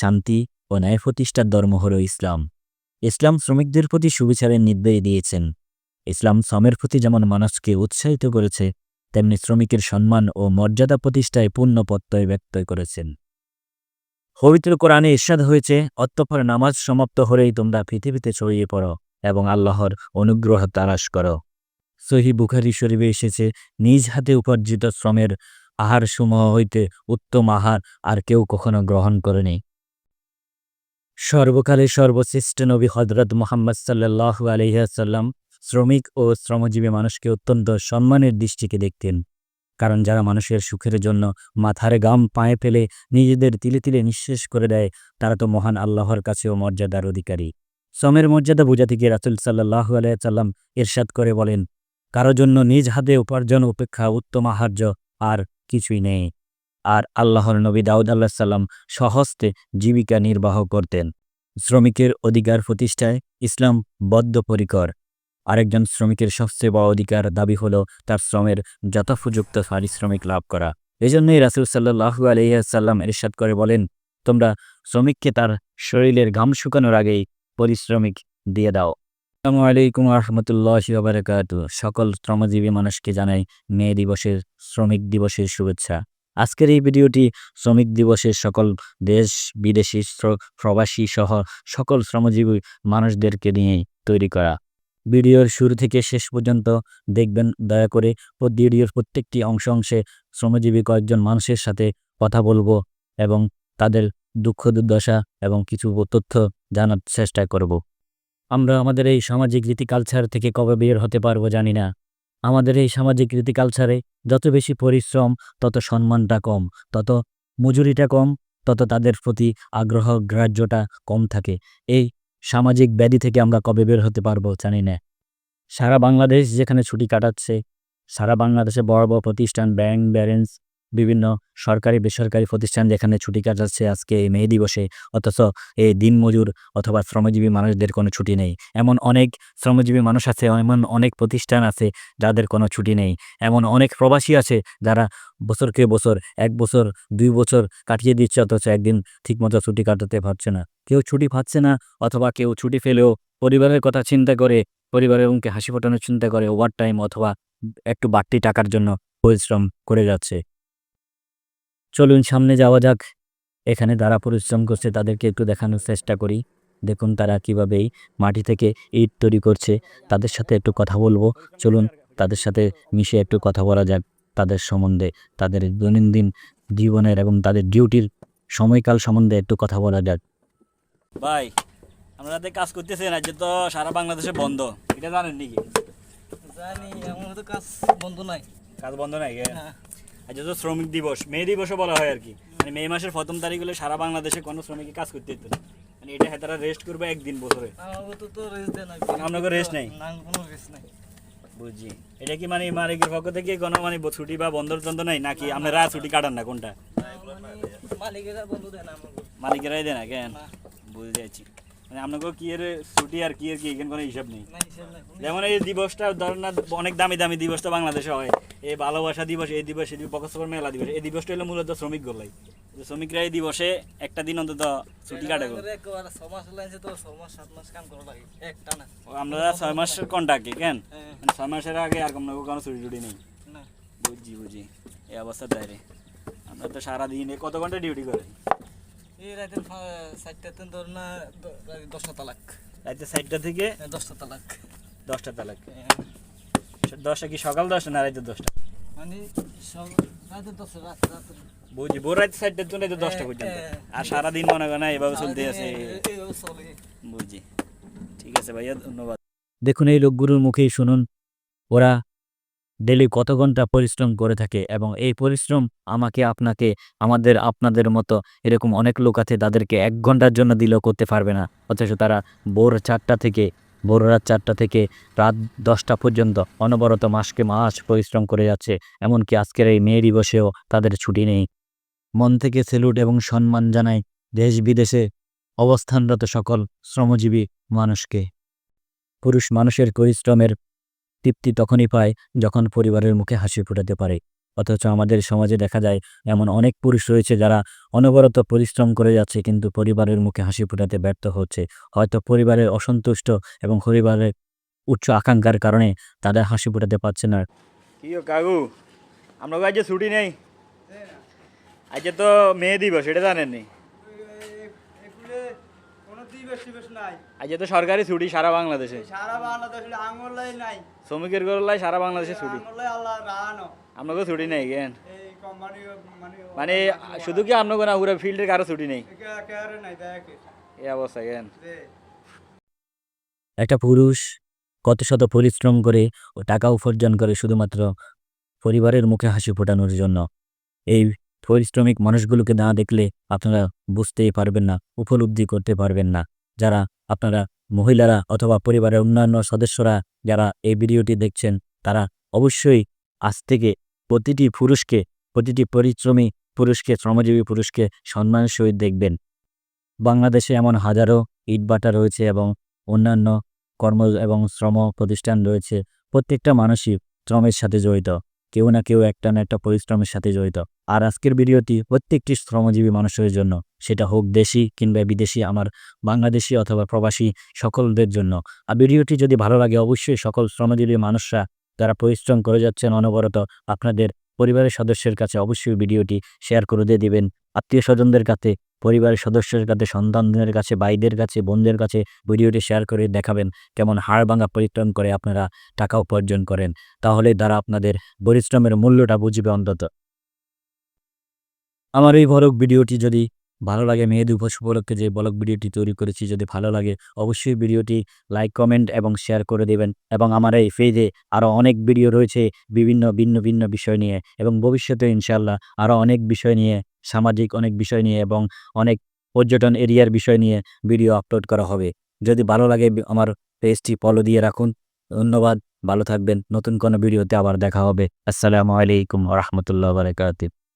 শান্তি ও ন্যায় প্রতিষ্ঠার ধর্ম হল ইসলাম। ইসলাম শ্রমিকদের প্রতি সুবিচারের নির্দেশ দিয়েছেন। ইসলাম শ্রমের প্রতি যেমন মানুষকে উৎসাহিত করেছে, তেমনি শ্রমিকের সম্মান ও মর্যাদা প্রতিষ্ঠায় পূর্ণ প্রত্যয় ব্যক্ত করেছেন। পবিত্র কোরআনে ইরশাদ হয়েছে, অতঃপর নামাজ সমাপ্ত হলেই তোমরা পৃথিবীতে ছড়িয়ে পড়ো এবং আল্লাহর অনুগ্রহ তালাশ করো। সহিহ বুখারী শরীফে এসেছে, নিজ হাতে উপার্জিত শ্রমের আহার সমূহ হইতে উত্তম আহার আর কেউ কখনো গ্রহণ করেনি। সর্বকালের সর্বশ্রেষ্ঠ নবী হযরত মুহাম্মদ সাল্লাল্লাহু আলাইহি ওয়াসাল্লাম শ্রমিক ও শ্রমজীবী মানুষকে অত্যন্ত সম্মানের দৃষ্টিতে দেখতেন। কারণ যারা মানুষের সুখের জন্য মাথার ঘাম পায়ে ফেলে নিজেদের তিলে তিলে নিঃশেষ করে দেয়, তারা তো মহান আল্লাহর কাছেও মর্যাদার অধিকারী। শ্রমের মর্যাদা বোঝাতে গিয়ে রাসূল সাল্লাল্লাহু আলাইহি ওয়াসাল্লাম ইরশাদ করে বলেন, কারো জন্য নিজ হাতে উপার্জন অপেক্ষা উত্তম আহার্য আর কিছুই নেই। আর আল্লাহর নবী দাউদ আলাইহিস সালাম স্বহস্তে জীবিকা নির্বাহ করতেন। শ্রমিকের অধিকার প্রতিষ্ঠায় ইসলাম বদ্ধপরিকর। আরেকজন শ্রমিকের সবচেয়ে বড় অধিকার দাবি হলো তার শ্রমের যথোপযুক্ত পারিশ্রমিক লাভ করা। এজন্যই রাসূল সাল্লাল্লাহু আলাইহি ওয়াসাল্লাম ইরশাদ করে বলেন, তোমরা শ্রমিককে তার শরীরের ঘাম শুকানোর আগেই পারিশ্রমিক দিয়ে দাও। আসসালামু আলাইকুম ওয়া রাহমাতুল্লাহি ওয়া বারাকাতুহু। সকল শ্রমজীবী মানুষকে জানাই মে দিবসের, শ্রমিক দিবসের শুভেচ্ছা। আজকের এই ভিডিওটি শ্রমিক দিবসের সকল দেশ বিদেশি প্রবাসী সহ সকল শ্রমজীবী মানুষদেরকে নিয়েই তৈরি করা। ভিডিওর শুরু থেকে শেষ পর্যন্ত দেখবেন দয়া করে। ভিডিওর প্রত্যেকটি অংশে শ্রমজীবী কয়েকজন মানুষের সাথে কথা বলবো এবং তাদের দুঃখ দুর্দশা এবং কিছু তথ্য জানার চেষ্টা করব। আমরা আমাদের এই সামাজিক রীতি কালচার থেকে কবে বের হতে পারবো জানি না। আমাদের এই সামাজিক রীতি কালচারে যত বেশি পরিশ্রম, তত সম্মানটা কম, তত মজুরিটা কম, তত তাদের প্রতি আগ্রহ গ্রাহ্যটা কম থাকে। এই সামাজিক ব্যাধি থেকে আমরা কবে বের হতে পারবো জানি না। সারা বাংলাদেশ যেখানে ছুটি কাটাচ্ছে, সারা বাংলাদেশে বড় বড় প্রতিষ্ঠান, ব্যাংক ব্যালেন্স, বিভিন্ন সরকারি বেসরকারি প্রতিষ্ঠান যেখানে ছুটি কাটাচ্ছে আজকে এই মে দিবসে, অথচ এই দিনমজুর অথবা শ্রমজীবী মানুষদের কোনো ছুটি নেই। এমন অনেক শ্রমজীবী মানুষ আছে, এমন অনেক প্রতিষ্ঠান আছে যাদের কোনো ছুটি নেই। এমন অনেক প্রবাসী আছে যারা বছরকে বছর, 1 বছর 2 বছর কাটিয়ে দিচ্ছে, অথচ একদিন ঠিকমতো ছুটি কাটাতে পারছে না। কেউ ছুটি পাচ্ছে না, অথবা কেউ ছুটি পেলেও পরিবারের কথা চিন্তা করে, পরিবারের মুখে হাসি ফোটানোর চিন্তা করে ওভার টাইম অথবা একটু বাড়তি টাকার জন্য পরিশ্রম করে যাচ্ছে। চলুন সামনে যাওয়া যাক। এখানে যারা পরিশ্রম করছে তাদেরকে একটু দেখানোর চেষ্টা করি। দেখুন তারা কীভাবে মাটি থেকে ইট তৈরি করছে। তাদের সাথে একটু কথা বলবো। চলুন তাদের সাথে মিশে একটু কথা বলা যাক, তাদের সম্বন্ধে, তাদের দৈনন্দিন জীবনের এবং তাদের ডিউটির সময়কাল সম্বন্ধে একটু কথা বলা যাক। ভাই, আমরা রাতে কাজ করতেছি না, যে তো সারা বাংলাদেশে বন্ধ, এটা জানেন নাকি? জানি, এমন তো কাজ বন্ধ নাই। কাজ বন্ধ নাই? আজ তো শ্রমিক দিবস, মে দিবসও বলা হয় আর কি। মানে মে মাসের 1ম তারিখ হলে সারা বাংলাদেশে কোনো শ্রমিক কাজ করতে দিত না। মানে এটা তারা রেস্ট করবে একদিন বছরে। আমাকে তো রেস্ট দেয় না। আপনাকে রেস্ট নাই? না, কোনো রেস্ট নাই। বুঝছি। এটা কি মানে মালিকের পক্ষ থেকে কোনো মানে ছুটি বা বন্ধর যন্ত্র নাই, নাকি আপনারা ছুটি কাটান না? কোনটা? মালিকেরা বন্ধ দেয় না আমাকে। মালিকেরাই দেয় না কেন? বুঝে যাচ্ছি। মানে আপনাকে কি এর ছুটি আর কি এর কি এখানে কোনো হিসাব নেই। যেমন এই দিবসটা ধরেন না, অনেক দামি দামি দিবস তো বাংলাদেশে হয়। এই ভালোবাসা দিবস, এই দিবস, এই বকসর মেলা দিবস, এই দিবসটা হলো মূলত শ্রমিক গোলাই। শ্রমিকরা এই দিবসে একটা দিন অন্তত ছুটি কাটে। আমরা 6 মাসের কন্ট্রাক্টে কেন, 6 মাসের আগে আর কোনো ছুটি টুটি নেই। বুঝি এই অবস্থার দাঁড়িয়ে আমরা তো সারাদিন কত ঘন্টা ডিউটি করে? এই রাতে 4টা ধর না, 10টা তালাক। রাতে 4টা থেকে 10টা তালাক। 10টা তালাক? 10টা কি সকাল 10টা না রাতে 10টা? মানে রাতে 10টা, রাতে। বুঝি, ভোর রাতে 4টার জন্য 10টা পর্যন্ত, আর সারাদিন মনে হয় না এভাবে চলতে আছে। বুঝি, ঠিক আছে ভাইয়া, ধন্যবাদ। দেখুন এই লোকগুলোর মুখেই শুনুন, ওরা ডেলি কত ঘন্টা পরিশ্রম করে থাকে, এবং এই পরিশ্রম আমাকে, আপনাকে, আপনাদের মতো এরকম অনেক লোক আছে তাদেরকে 1 ঘন্টার জন্য দিলেও করতে পারবে না। অথচ তারা ভোর রাত 4টা থেকে রাত 10টা পর্যন্ত অনবরত মাসকে মাস পরিশ্রম করে যাচ্ছে। এমনকি আজকের এই মে দিবসেও তাদের ছুটি নেই। মন থেকে সেলুট এবং সম্মান জানাই দেশ বিদেশে অবস্থানরত সকল শ্রমজীবী মানুষকে। পুরুষ মানুষের পরিশ্রমের তৃপ্তি তখনই পায় যখন পরিবারের মুখে হাসি ফোটাতে পারে, অথচ আমাদের সমাজে দেখা যায় এমন অনেক পুরুষ রয়েছে যারা অনবরত পরিশ্রম করে যাচ্ছে কিন্তু পরিবারের মুখে হাসি ফোটাতে ব্যর্থ হচ্ছে। হয়তো পরিবারের অসন্তুষ্ট এবং পরিবারের উচ্চ আকাঙ্ক্ষার কারণে তাদের হাসি ফোটাতে পারছে না। কি ও কাকু, আপনাকে আজ ছুটি নেই? আজ তো মে দিবস, এটা জানেন নি? কোনো দিবস টিবস নাই, আজ তো সরকারি ছুটি সারা বাংলাদেশে, সারা বাংলাদেশে আঙুলাই নাই, শ্রমিকের গরলাই সারা বাংলাদেশে ছুটি। আঙুলাই আল্লাহ রানো আপনাকে ছুটি নেই কেন? এই কোম্পানি মানে মানে শুধু কি আপনাকে না, পুরো ফিল্ডের কারো ছুটি নেই? কেয়ারে নাই দেখে এই অবস্থা কেন? যে একটা পুরুষ কত শত পরিশ্রম করে ও টাকা উপার্জন করে শুধুমাত্র পরিবারের মুখে হাসি ফোটানোর জন্য। এই পরিশ্রমিক মানুষগুলোকে না দেখলে আপনারা বুঝতেই পারবেন না, উপলব্ধি করতে পারবেন না। যারা আপনারা মহিলারা অথবা পরিবারের অন্যান্য সদস্যরা যারা এই ভিডিওটি দেখছেন, তারা অবশ্যই আজ থেকে প্রতিটি পুরুষকে, প্রতিটি পরিশ্রমী পুরুষকে, শ্রমজীবী পুরুষকে সম্মানের সহিত দেখবেন। বাংলাদেশে এমন হাজারো ইটভাটা রয়েছে এবং অন্যান্য কর্ম এবং শ্রম প্রতিষ্ঠান রয়েছে। প্রত্যেকটা মানুষই শ্রমের সাথে জড়িত, কেউ না কেউ একটা না একটা পরিশ্রমের সাথে জড়িত। আর আজকের ভিডিওটি প্রত্যেকটি শ্রমজীবী মানুষের জন্য, সেটা হোক দেশি কিংবা বিদেশি, আমার বাংলাদেশি অথবা প্রবাসী সকলদের জন্য। আর ভিডিওটি যদি ভালো লাগে অবশ্যই সকল শ্রমজীবী মানুষরা যারা পরিশ্রম করে যাচ্ছেন অনবরত, আপনাদের পরিবারের সদস্যের কাছে অবশ্যই ভিডিওটি শেয়ার করে দিয়ে দিবেন। আত্মীয় স্বজনদের কাছে, পরিবারের সদস্যের কাছে, সন্তানদের কাছে, ভাইদের কাছে, বোনদের কাছে ভিডিওটি শেয়ার করে দেখাবেন কেমন হাড় ভাঙা পরিশ্রম করে আপনারা টাকা উপার্জন করেন। তাহলে তারা আপনাদের পরিশ্রমের মূল্যটা বুঝবে অন্তত। আমার এই ব্লগ ভিডিওটি যদি ভালো লাগে, মে দিবস উপলক্ষে যে ব্লগ ভিডিওটি তৈরি করেছি যদি ভালো লাগে অবশ্যই ভিডিওটি লাইক, কমেন্ট এবং শেয়ার করে দেবেন। এবং আমার এই পেজে আরও অনেক ভিডিও রয়েছে বিভিন্ন ভিন্ন ভিন্ন বিষয় নিয়ে, এবং ভবিষ্যতে ইনশাআল্লাহ আরও অনেক বিষয় নিয়ে, সামাজিক অনেক বিষয় নিয়ে এবং অনেক পর্যটন এরিয়ার বিষয় নিয়ে ভিডিও আপলোড করা হবে। যদি ভালো লাগে আমার পেজটি ফলো দিয়ে রাখুন। ধন্যবাদ, ভালো থাকবেন। নতুন কোনো ভিডিওতে আবার দেখা হবে। আসসালামু আলাইকুম ওয়া রাহমাতুল্লাহি ওয়া বারাকাতুহু।